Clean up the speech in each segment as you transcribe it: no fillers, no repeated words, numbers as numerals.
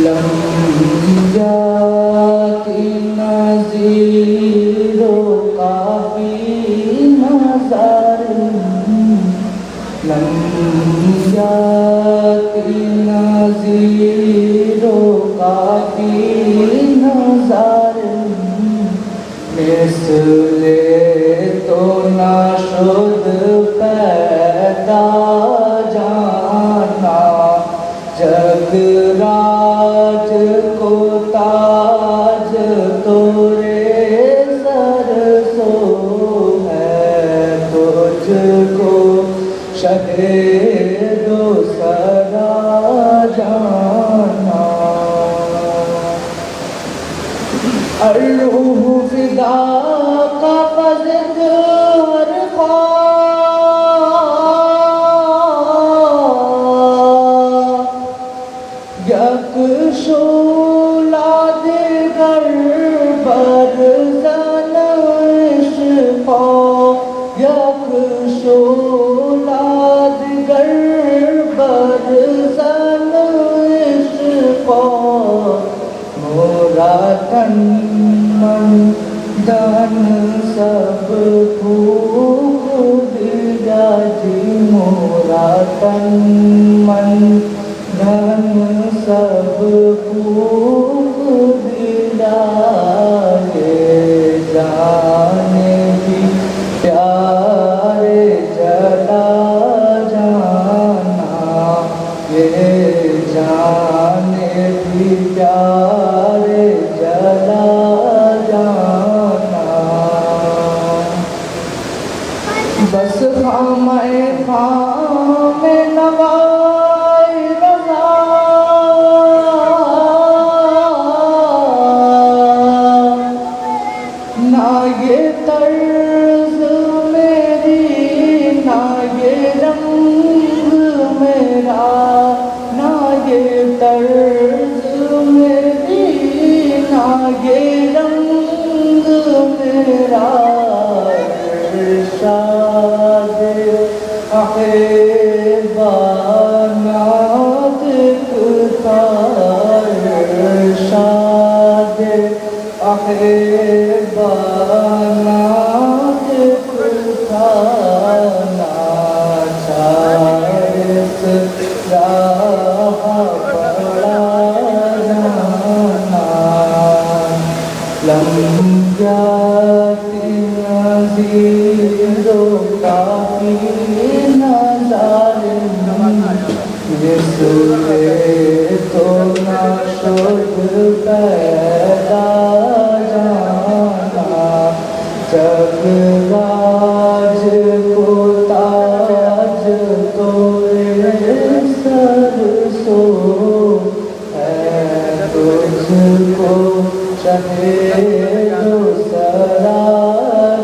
لم یاتی نذیر کافی نظر لم یاتی نذیر کافی نظر مثل تو نشد پیدا جانا جگ راج کو تاج تورے سر سو ہے تجھ کو شہید و سرا جانا الروح فدا کا فذکر یک شعلہ دیگر برزن عشقا یک شعلہ دیگر برزن عشقا مورا تن من دن سب پھوک دیا جی مورا تن من دن سب پھوک دیا یہ جانے بھی پیارے جلا جانا یہ جانے بھی پیارے جلا جانا بس خامہ خام نوائی رضا نہ یہ طرز میری نہ یہ رنگ میرا نہ یہ طرز میری نہ یہ رنگ میرا ارشاد احبانات کتا ارشاد احبانات کتا ناچارس راہ پڑا جانا لم یاتی نذیر کافی نظر مثل تو نشد پیدا جانا جگ راج کو تاج تورے سر سو ہے تجھ کو شہید و سرا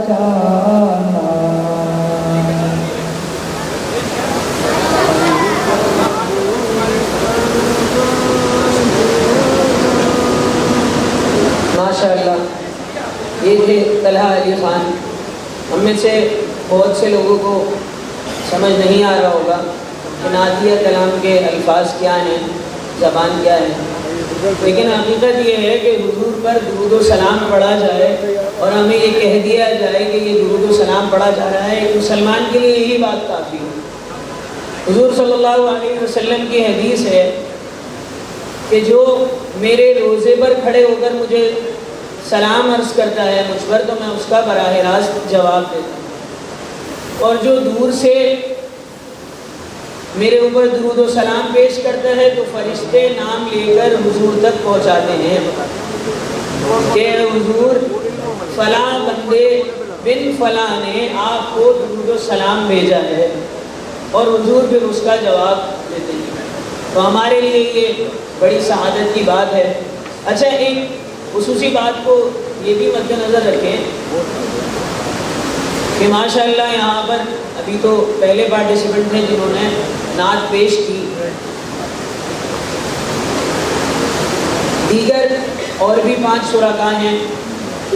جانا ماشاءاللہ یہ تھے طلحہ علی خان. ہم میں سے بہت سے لوگوں کو سمجھ نہیں آ رہا ہوگا کہ نعتیہ کلام کے الفاظ کیا ہیں، زبان کیا ہے، لیکن حقیقت یہ ہے کہ حضور پر درود و سلام پڑھا جائے اور ہمیں یہ کہہ دیا جائے کہ یہ درود و سلام پڑھا جا رہا ہے. ایک مسلمان کے لیے یہی بات کافی ہے. حضور صلی اللہ علیہ وسلم کی حدیث ہے کہ جو میرے روزے پر کھڑے ہو کر مجھے سلام عرض کرتا ہے مجھ پر تو میں اس کا براہ راست جواب دیتا ہوں، اور جو دور سے میرے اوپر درود و سلام پیش کرتا ہے تو فرشتے نام لے کر حضور تک پہنچاتے ہیں کہ حضور فلاں بندے بن فلاں نے آپ کو درود و سلام بھیجا ہے، اور حضور پھر اس کا جواب دیتے ہیں. تو ہمارے لیے یہ بڑی سعادت کی بات ہے. اچھا، ایک خصوصی بات کو یہ بھی مد نظر رکھیں کہ ماشاءاللہ یہاں پر ابھی تو پہلے پارٹیسپینٹ تھے جنہوں نے نعت پیش کی، دیگر اور بھی 5 شرکاء ہیں.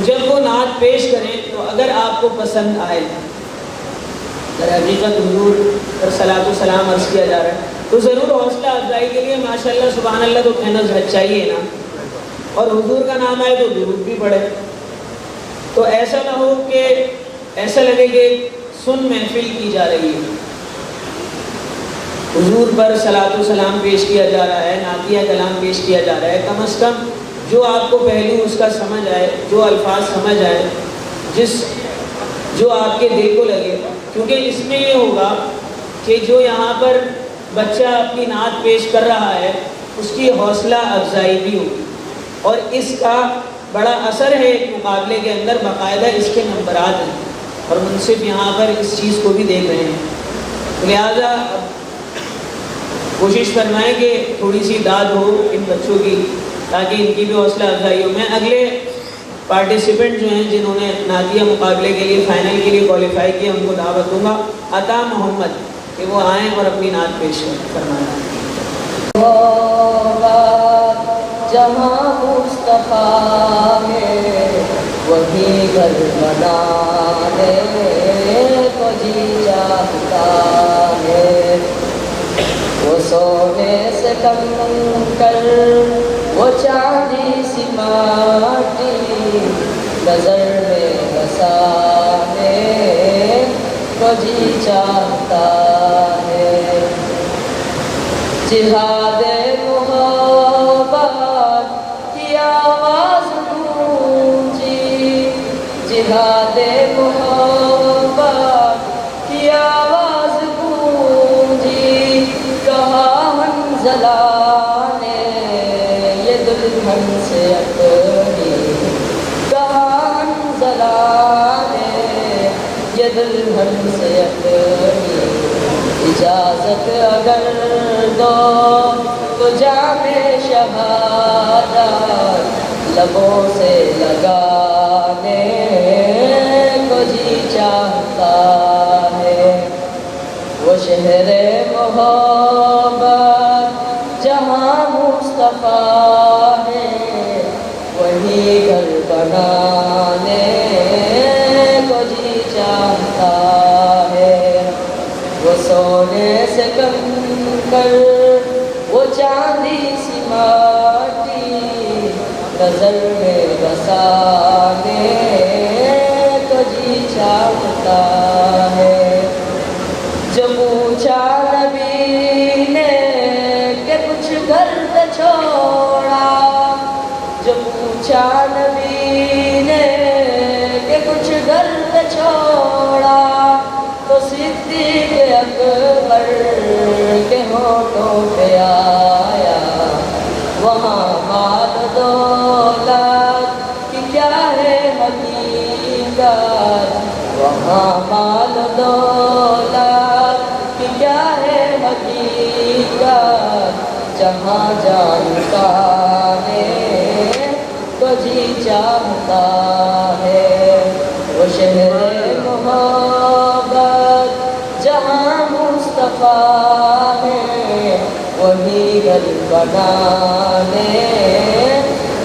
جب وہ نعت پیش کریں تو اگر آپ کو پسند آئے، در حقیقت حضور پر صلاۃ و سلام عرض کیا جا رہا ہے، تو ضرور حوصلہ افزائی کے لیے ماشاءاللہ سبحان اللہ تو کہنا چاہیے نا، اور حضور کا نام آئے تو درود بھی پڑھے۔ تو ایسا نہ ہو کہ ایسا لگے کہ سن محفل کی جا رہی ہے، حضور پر صلاۃ و سلام پیش کیا جا رہا ہے، نعتیہ کلام پیش کیا جا رہا ہے، کم از کم جو آپ کو پہلو اس کا سمجھ آئے، جو الفاظ سمجھ آئے، جو آپ کے دل کو لگے، کیونکہ اس میں یہ ہوگا کہ جو یہاں پر بچہ اپنی نعت پیش کر رہا ہے اس کی حوصلہ افزائی بھی ہوگی، اور اس کا بڑا اثر ہے ایک مقابلے کے اندر، باقاعدہ اس کے نمبرات ہیں، اور منصف یہاں پر اس چیز کو بھی دیکھ رہے ہیں۔ لہٰذا کوشش فرمائیں کہ تھوڑی سی داد ہو ان بچوں کی، تاکہ ان کی بھی حوصلہ افزائی ہو۔ میں اگلے پارٹیسپینٹ جو ہیں جنہوں نے نعتیہ مقابلے کے لیے فائنل کے لیے کوالیفائی کیا ان کو دعوت دوں گا، عطا محمد، کہ وہ آئیں اور اپنی نعت پیش فرمائیں۔ جہاں مصطفیٰ ہے وہی گھر بنانے کو جی چاہتا ہے، وہ سونے سے کم کر وہ چاندی سی ماٹی نظر میں بسانے کو جی چاہتا ہے۔ جہاد محبت کی آواز گونجی، جہاد محبت کی آواز گونجی، کہا حنظلہ نے یہ دلہن سے اپنی، کہا حنظلہ نے یہ دلہن سے اپنی، اجازت اگر دو تو جام شہادت لبوں سے لگانے کو جی چاہتا ہے۔ وہ شہر محبت جہاں مصطفیٰ ہے وہی گھر بنانے کو جی چاہتا ہے، وہ سونے سے کم کر وہ چاندی سی ماٹی نظر میں بسانے کو جی چاہتا ہے۔ جو پوچھا نبی نے کہ کچھ گھر چھوڑا، جو پوچھا نبی نے کہ کچھ گھر چھوڑا، تو صدیق اکبر کے ہونٹوں پہ آیا وہاں مال دولت کی کیا ہے حقیقت، وہاں مال دولت کی کیا ہے حقیقت، جہاں جانتا ہے تو جی چاہتا ہے۔ وہ شہر محبت جہاں مصطفیٰ ہے وہی گھر بنانے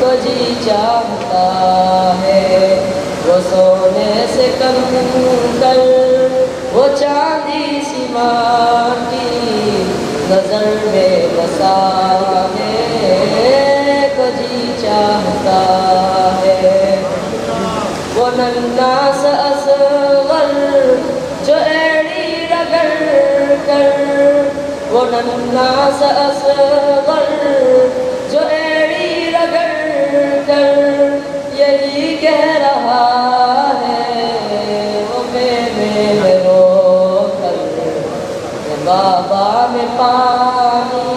کو جی چاہتا ہے، وہ سونے سے کم کر وہ چاندی سی ماٹی نظر میں بسانے کو جی چاہتا ہے۔ وہ ننھا سا اصغر جو ایڑی رگڑ کر، وہ ننھا سا اصغر جو ایڑی رگڑ کر یہی کہہ رہا ہے، وہ میں رو کر بابا میں پانی،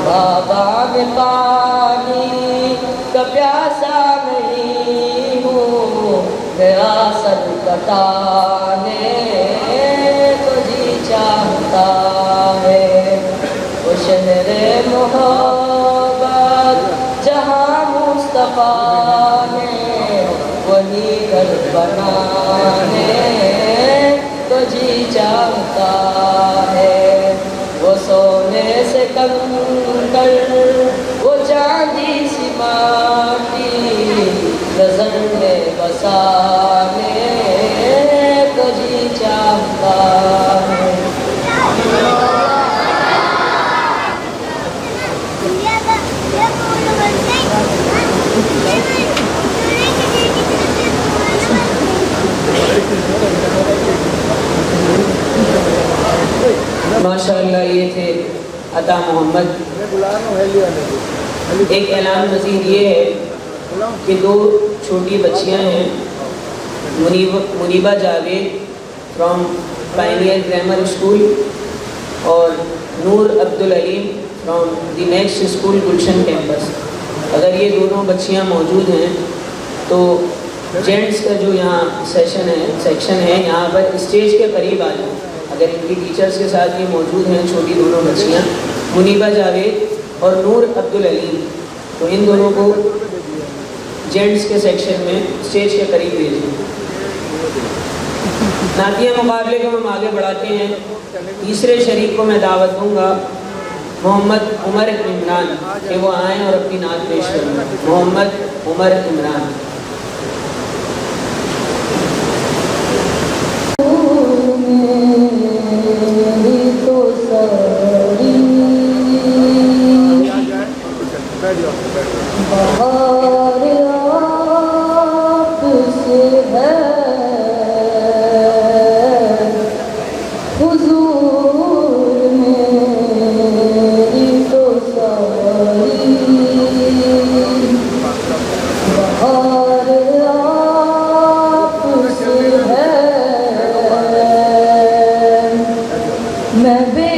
بابا میں پانی کا پیاسا نہیں ہوں، میرا سر کٹانے کو جی چاہتا ہے۔ وہ شہر محبت جہاں مصطفیٰ ہے وہی گھر بنانے کو جی چاہتا ہے، وہ سونے سے کم کر وہ چاندی سی ماٹی نظر میں بسانے کو جی چاہتا ہے۔ ماشاءاللہ یہ تھے عطا محمد. ایک اعلان مزید یہ ہے کہ 2 چھوٹی بچیاں ہیں, Muniba Javed from Pioneer Grammar School اور Noor Abdul Aleem from the next school Gulshan campus. اگر یہ دونوں بچیاں موجود ہیں تو جینٹس کا جو یہاں سیکشن ہے یہاں پر اسٹیج کے قریب آ جائیں. اگر ان کی ٹیچرز کے ساتھ یہ موجود ہیں چھوٹی دونوں بچیاں منیبہ جاوید اور نور عبدالعلیم, تو ان دونوں کو جینٹس کے سیکشن میں اسٹیج کے قریب بھیجیں. نعتیہ مقابلے کو ہم آگے بڑھاتے ہیں. تیسرے شریک کو میں دعوت دوں گا محمد عمر عمران کہ وہ آئیں اور اپنی نعت پیش کریں. محمد عمر عمران. بہار آپ سے ہے حضور میری تو ساری, بہار آپ سے ہے میں بے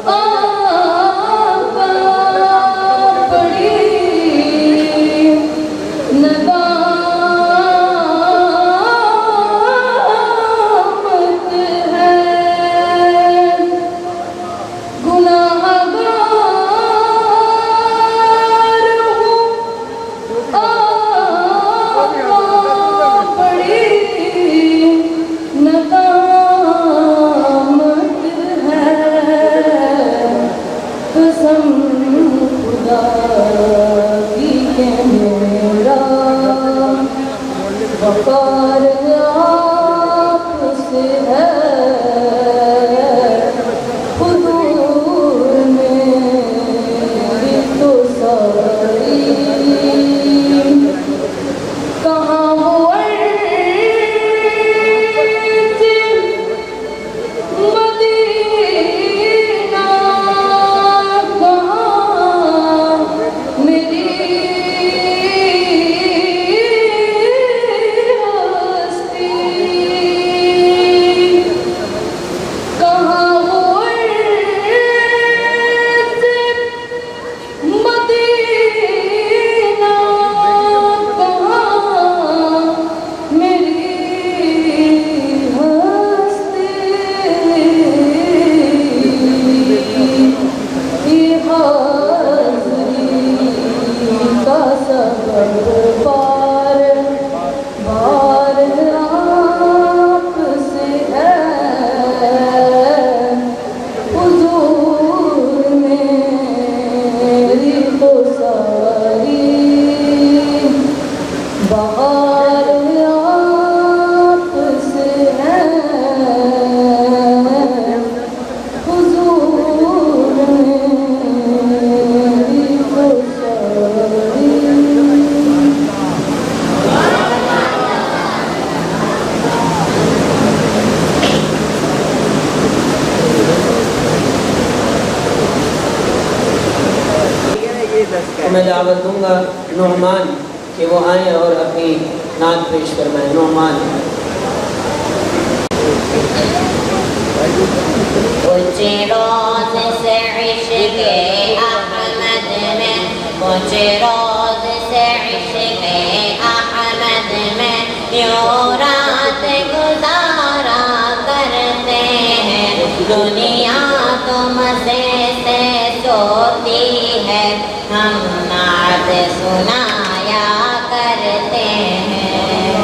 Oh میں دعوت دوں گا نعمان کہ وہ آئیں اور اپنی نعت پیش فرمائیں. نعمان. کچھ روز سے عشق احمد میں، کچھ روز سے عشق احمد میں یوں رات گزارا کرتے ہیں. دنیا تو مزے سے سوتی ہے، ہم نعت سنایا کرتے ہیں.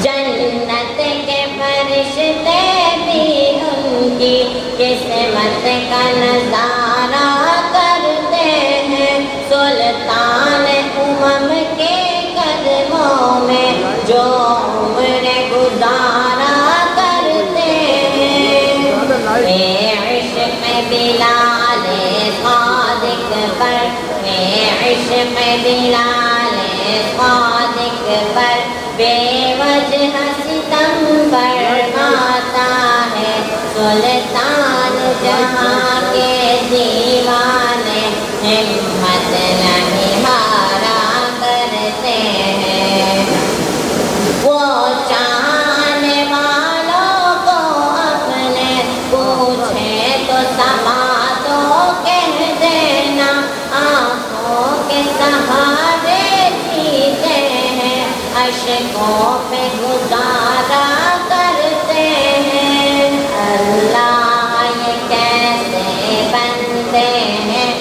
جنت کے فرشتے بھی ان کی قسمت کا نظارہ کرتے ہیں. سلطان امم کے قدموں میں جو عمر گزارا کرتے ہیں. اے عشق بلال صادق پر، اے عشق بلال صادق پر بے وجہ ستم برماتا ہے. سلطان جہاں کے دیوانے ہمت نہیں ہارا کرتے ہیں. وہ چاہنے والوں کو اپنے پوچھے تو سما تو کہہ دینا، آنکھوں کے سہارے جیتے ہیں، اشکوں پہ گزارا کرتے ہیں. اللہ یہ کیسے بندے ہیں،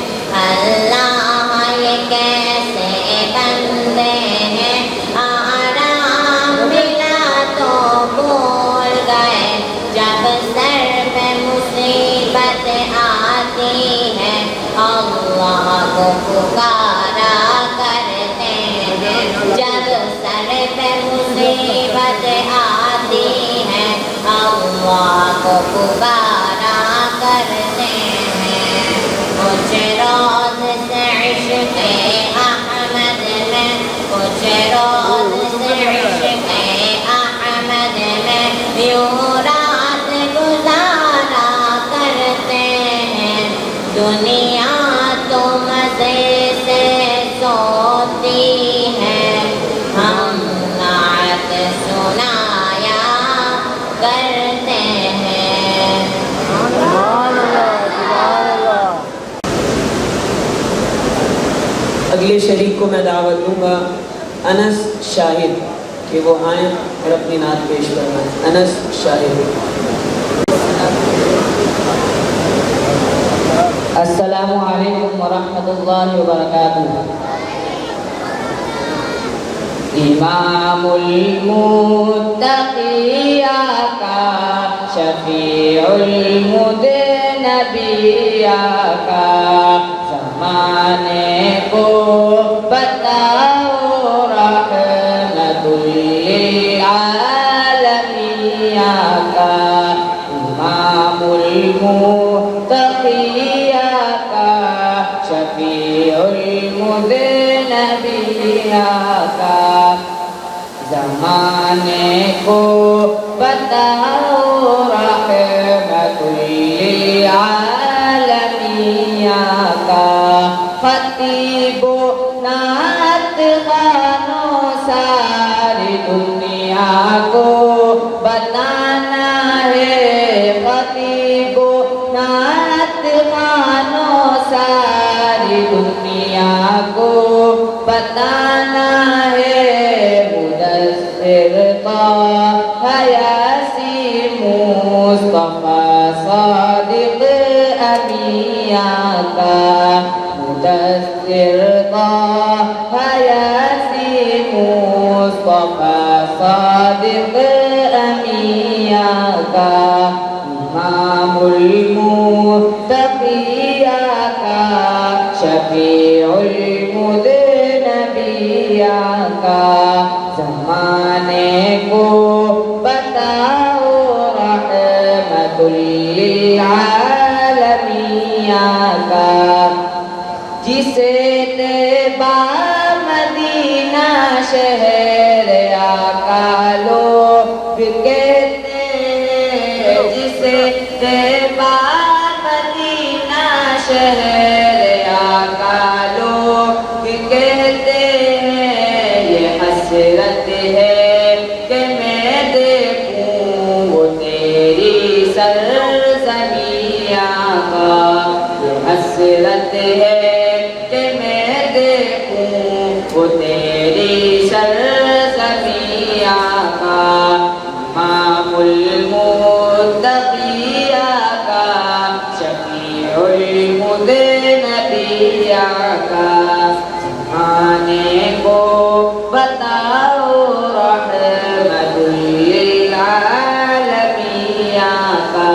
اللہ یہ کیسے بندے ہیں. آرام ملا تو بھول گئے، جب سر پہ مصیبت آتی ہے اللہ کو پکارا کرتے ہیں. جب سر پہ مصیبت آتی ہے اللہ کو پکارا کرتے ہیں. کچھ روز سے عشق احمد میں، کچھ روز سے عشق احمد میں یوں رات گزارا کرتے ہیں. دنیا تو مزے سے سوتی ہے، ہم نعت سنایا کرتے ہیں. اگلے شریک کو میں دعوت دوں گا انس شاہد کہ وہ آئیں اور اپنی نعت پیش فرمائیں. انس شاہد. السلام علیکم ورحمۃ اللہ وبرکاتہ. امام المتقین کا شفیع المذنبین کا زمانے کو بتاؤ رحمت للعالمین کا. امام المتقین کا شفیع المذنبین کا زمانے کو بتاؤ رحمت للعالمین کا. خطیب و نعت خوانوں ساری دنیا کو بتانا ہے. خطیب و نعت خوانوں ساری دنیا کو بتانا ہے. مدثر طه یاسین مصطفیٰ صادق امیہ کا. مدثر طه یاسین مصطفیٰ صادق امیہ کا. امام المتقین کا شفیع المذنبین کا زمانے کو بتاؤ رحمت للعالمین کا. جسے طیبہ مدینہ شہر آقا لوگ کہتے ہیں. جسے طیبہ مدینہ شہر آقا لوگ آقا، یہ حسرت ہے کہ میں دیکھوں وہ تیری سرزمین آقا، امام المتقین آقا، شفیع المذنبین آقا، زمانے کو بتاؤ رحمت للعالمین آقا،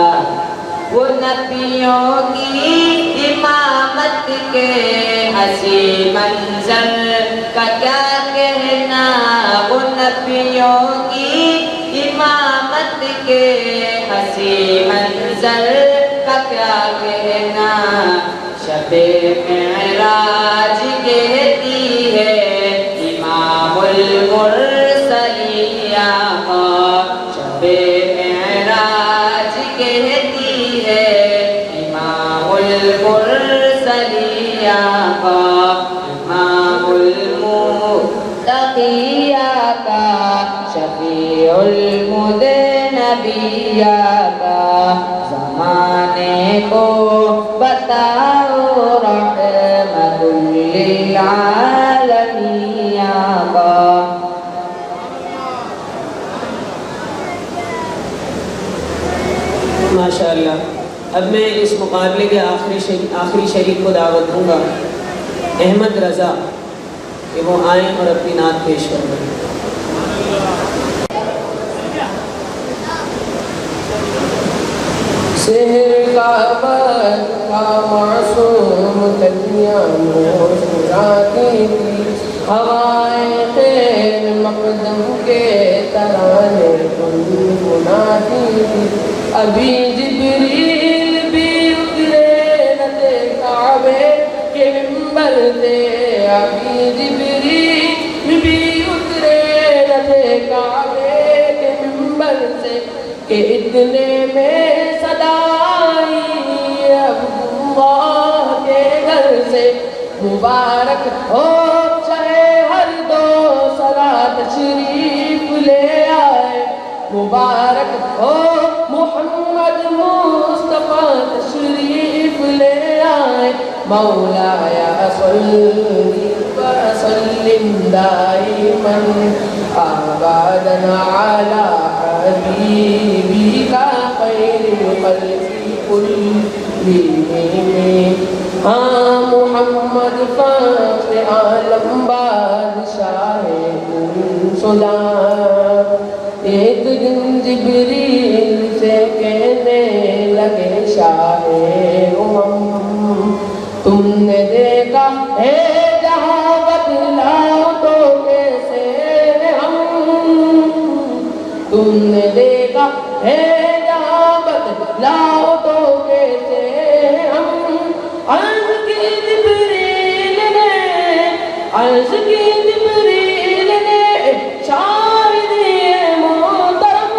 وہ نبیوں کی امامت کے حسین منظر کا کیا کہنا، وہ نبیوں کی امامت کے حسین منظر کا کیا کہنا، شب معراج کہتی ہے امام المرسلین آقا، شب معراج کہتی ہے امام المرسلین آقا، امام المتقین آقا، شفیع المذنبین آقا، زمانے کو بتاؤ رحمت للعالمین آقا۔ ماشاءاللہ۔ اب میں اس مقابلے کے آخری شریک کو دعوت دوں گا، احمد رضا، کہ وہ آئیں اور اپنی نعت پیش کریں۔ سحر کا بد کا معصوم تلیاں مسکراتی تھی، ہوائیں خیر مقدم کے ترانے گنگناتی تھی، ابھی جبریل بھی اترے نہ تھے کعبے کے منبر سے، ابھی جبریل بھی اترے نہ تھے کعبے کے منبر سے، کہ اتنے میں صدا آئی عبداللہ کے گھر سے، مبارک ہو چاہے ہر دو سرا تشریف لے آئے، مبارک ہو محمد مصطفیٰ تشریف لے آئے، مولایا صلی وسلم دائما ابدا علی حبیبک خیر الخلق کلہم، ہاں محمد فخر عالم بادشاہ سلام، ایک دن جبریل سے کہنے لگے شاہ امم، تم نے دیکھا ہے جہاں بتلاؤ تو کیسے ہم، تم نے دیکھا ہے جہاں بتلاؤ تو کیسے ہم، عرض کی جبریل نے، عرض کی جبریل نے شاہدی محترم،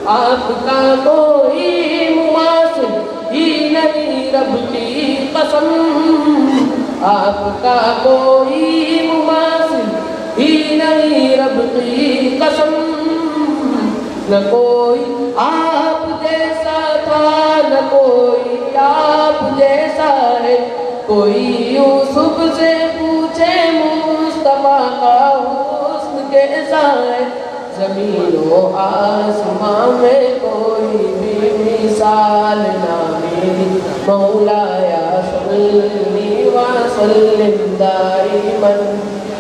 آپ کا کوئی مماثل ہی نہیں رب کی قسم، آپ کا کوئی مماثل ہی نہیں رب کی قسم، نہ کوئی آپ جیسا تھا نہ کوئی آپ جیسا ہے، کوئی یوسف سے پوچھے مصطفیٰ کا حسن کیسا ہے، زمین و آسمان میں کوئی بھی مثال نہ میری، مولایا صلی وسلم دائما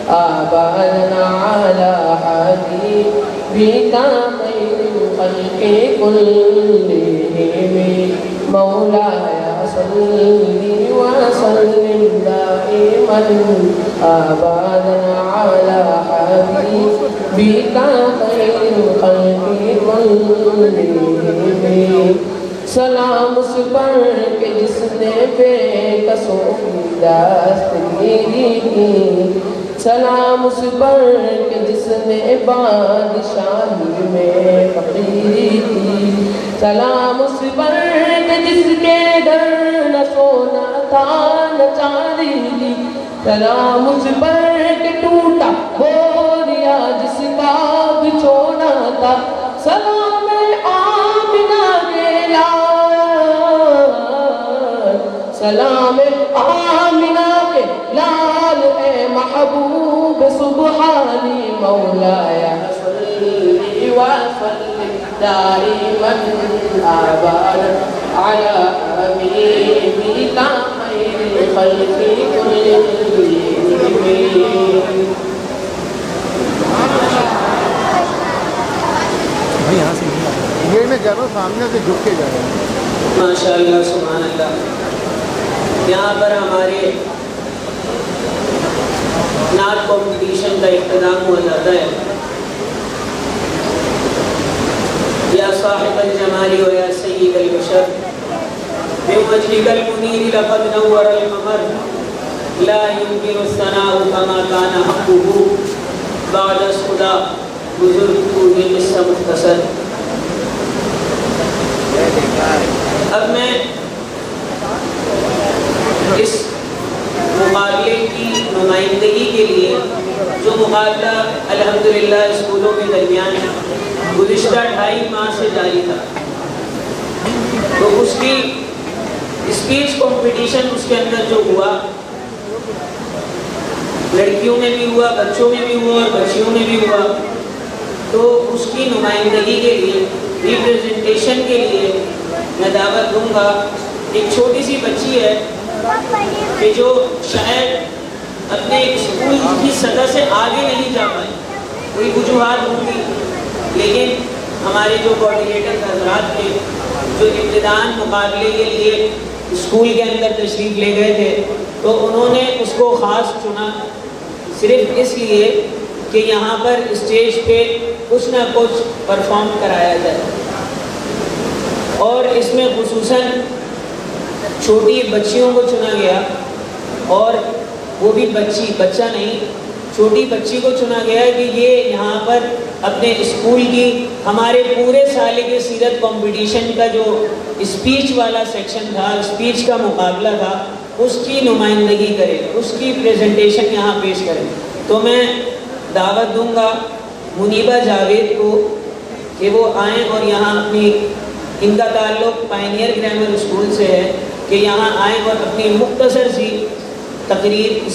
ابدا علی حبیبک خیر الخلق کلہم، مولایا صلی وسلم دائما ابدا علی حبیبک خیر الخلق کلہم، سلام اس پر کہ جس نے بے کسوں کی دستگیری کی، سلام اس پر کہ جس نے بادشاہی میں فقیری کی، سلام اس پر کہ جس کے گھر نہ سونا تھا نہ چاندی تھی، سلام اس پر کہ ٹوٹا بوریا جس کا بچھونا تھا، سلام آمنہ کے لال سلام آمنہ کے لال اے محبوب سبحانی مولایا صلی وسلم دائما ابدا علی حبیبک خیر خلق کلہم. یہ میں کہہ رہا ہوں سامنے سے جھک کے جا رہا ہوں. ماشاء اللہ سبحان اللہ. یہاں پر ہمارے نعت کمپٹیشن کا اختتام ہوا جاتا ہے. یا صاحب الجمال و یا سید البشر بوجهك المنیر لقد نور القمر لا يمكن الثناء كما كان حقه بعد خدا بزرگ قصہ مختصر. اب میں اس مقابلے کی نمائندگی کے لیے جو مقابلہ الحمدللہ اسکولوں کے درمیان گزشتہ 2.5 ماہ سے جاری تھا، تو اس کی اسپیچ کمپٹیشن اس کے اندر جو ہوا، لڑکیوں میں بھی ہوا، بچوں میں بھی ہوا اور بچیوں میں بھی ہوا، تو اس کی نمائندگی کے لیے، ریپریزنٹیشن کے لیے میں دعوت دوں گا. ایک چھوٹی سی بچی ہے کہ جو شاید اپنے اسکول کی سطح سے آگے نہیں جا پائی، کوئی وجوہات ہوں گی، لیکن ہمارے جو کوآرڈینیٹر حضرات تھے جو ابتداءً مقابلے کے لیے اسکول کے اندر تشریف لے گئے تھے، تو انہوں نے اس کو خاص چنا صرف اس لیے کہ یہاں پر اسٹیج پہ کچھ نہ کچھ پرفارم کرایا جائے. اور اس میں خصوصاً چھوٹی بچیوں کو چنا گیا، اور وہ بھی بچہ نہیں، چھوٹی بچی کو چنا گیا کہ یہ یہاں پر اپنے اسکول کی ہمارے پورے سال کے سیرت کمپٹیشن کا جو اسپیچ والا سیکشن تھا، اسپیچ کا مقابلہ تھا، اس کی نمائندگی کرے، اس کی پریزنٹیشن یہاں پیش کرے. تو میں دعوت دوں گا منیبہ جاوید کو کہ وہ آئیں اور یہاں ان کا تعلق پائنیئر گرامر اسکول سے ہے، کہ یہاں آئیں اور اپنی مختصر سی تقریر